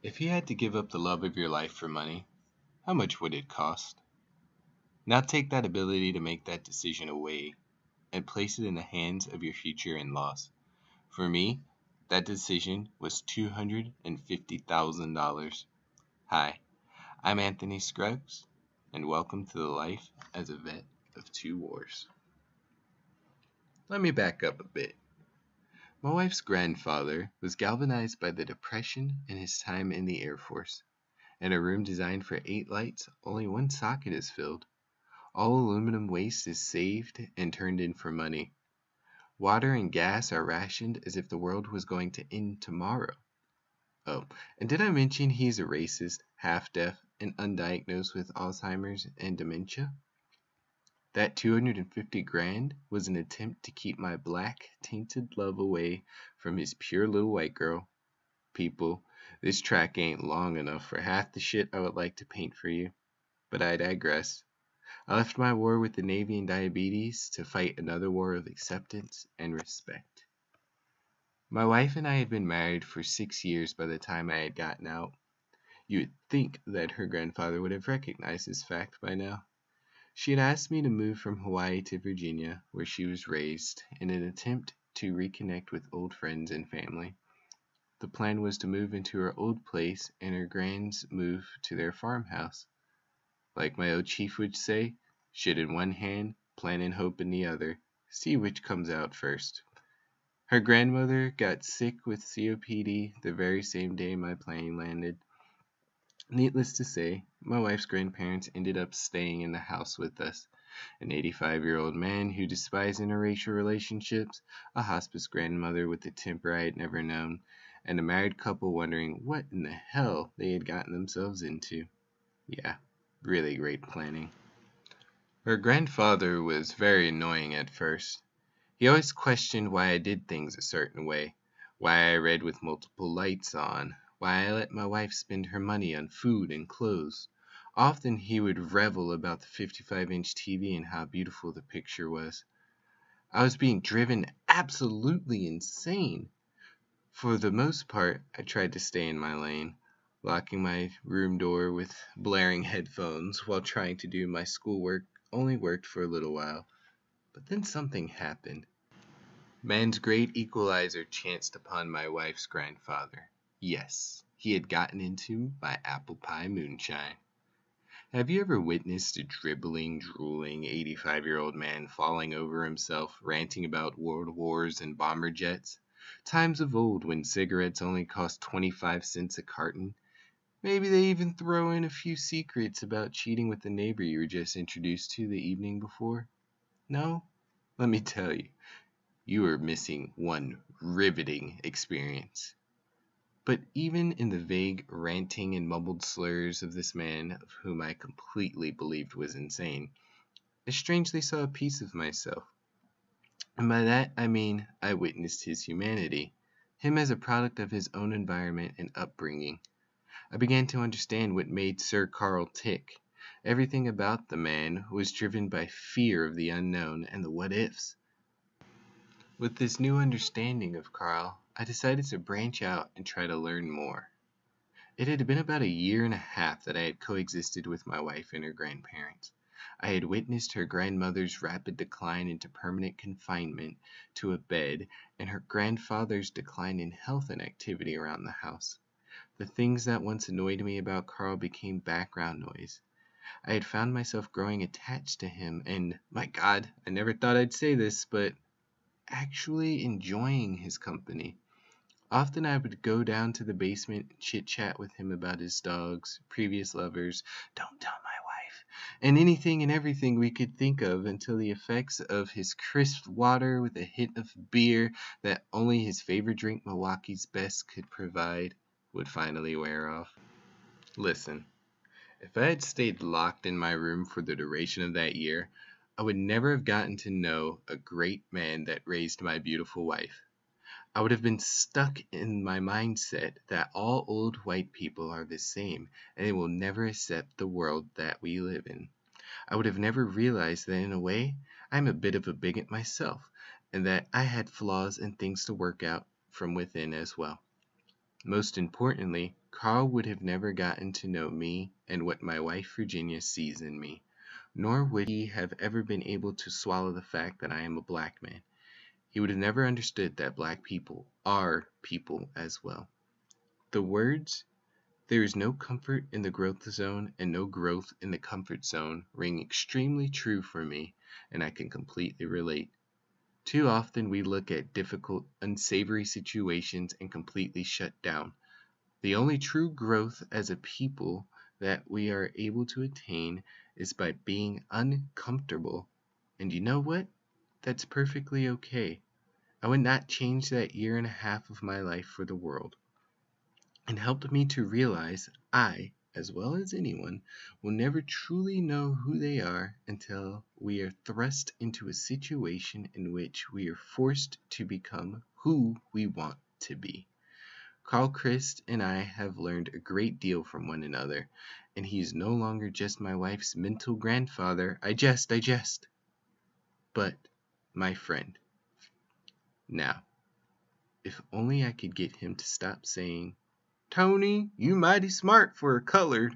If you had to give up the love of your life for money, how much would it cost? Now take that ability to make that decision away and place it in the hands of your future in-laws. For me, that decision was $250,000. Hi, I'm Anthony Scruggs, and welcome to the life as a vet of two wars. Let me back up a bit. My wife's grandfather was galvanized by the Depression and his time in the Air Force. In a room designed for 8 lights, only one socket is filled. All aluminum waste is saved and turned in for money. Water and gas are rationed as if the world was going to end tomorrow. Oh, and did I mention he's a racist, half-deaf, and undiagnosed with Alzheimer's and dementia? That 250 grand was an attempt to keep my black, tainted love away from his pure little white girl. People, this track ain't long enough for half the shit I would like to paint for you. But I digress. I left my war with the Navy and diabetes to fight another war of acceptance and respect. My wife and I had been married for 6 years by the time I had gotten out. You would think that her grandfather would have recognized this fact by now. She had asked me to move from Hawaii to Virginia, where she was raised, in an attempt to reconnect with old friends and family. The plan was to move into her old place and her grands move to their farmhouse. Like my old chief would say, shit in one hand, plan and hope in the other. See which comes out first. Her grandmother got sick with COPD the very same day my plane landed. Needless to say, my wife's grandparents ended up staying in the house with us. An 85-year-old man who despised interracial relationships, a hospice grandmother with a temper I had never known, and a married couple wondering what in the hell they had gotten themselves into. Yeah, really great planning. Her grandfather was very annoying at first. He always questioned why I did things a certain way, why I read with multiple lights on, why I let my wife spend her money on food and clothes. Often he would revel about the 55-inch TV and how beautiful the picture was. I was being driven absolutely insane. For the most part, I tried to stay in my lane, locking my room door with blaring headphones while trying to do my schoolwork only worked for a little while. But then something happened. Man's great equalizer chanced upon my wife's grandfather. Yes, he had gotten into my apple pie moonshine. Have you ever witnessed a dribbling, drooling 85-year-old man falling over himself, ranting about world wars and bomber jets? Times of old when cigarettes only cost 25 cents a carton? Maybe they even throw in a few secrets about cheating with the neighbor you were just introduced to the evening before? No? Let me tell you, you are missing one riveting experience. But even in the vague ranting and mumbled slurs of this man, of whom I completely believed was insane, I strangely saw a piece of myself. And by that I mean I witnessed his humanity, him as a product of his own environment and upbringing. I began to understand what made Sir Carl tick. Everything about the man was driven by fear of the unknown and the what-ifs. With this new understanding of Carl, I decided to branch out and try to learn more. It had been about a year and a half that I had coexisted with my wife and her grandparents. I had witnessed her grandmother's rapid decline into permanent confinement to a bed and her grandfather's decline in health and activity around the house. The things that once annoyed me about Carl became background noise. I had found myself growing attached to him and, my God, I never thought I'd say this, but actually enjoying his company. Often I would go down to the basement and chit-chat with him about his dogs, previous lovers, don't tell my wife, and anything and everything we could think of until the effects of his crisp water with a hint of beer that only his favorite drink, Milwaukee's Best, could provide, would finally wear off. Listen, if I had stayed locked in my room for the duration of that year, I would never have gotten to know a great man that raised my beautiful wife. I would have been stuck in my mindset that all old white people are the same and they will never accept the world that we live in. I would have never realized that in a way, I'm a bit of a bigot myself and that I had flaws and things to work out from within as well. Most importantly, Carl would have never gotten to know me and what my wife Virginia sees in me, nor would he have ever been able to swallow the fact that I am a black man. He would have never understood that black people are people as well. The words, "there is no comfort in the growth zone and no growth in the comfort zone," ring extremely true for me, and I can completely relate. Too often we look at difficult, unsavory situations and completely shut down. The only true growth as a people that we are able to attain is by being uncomfortable. And you know what? That's perfectly okay. I would not change that year and a half of my life for the world. It helped me to realize I, as well as anyone, will never truly know who they are until we are thrust into a situation in which we are forced to become who we want to be. Carl Christ and I have learned a great deal from one another, and he is no longer just my wife's mental grandfather. I jest, but my friend. Now, if only I could get him to stop saying, "Tony, you mighty smart for a colored,"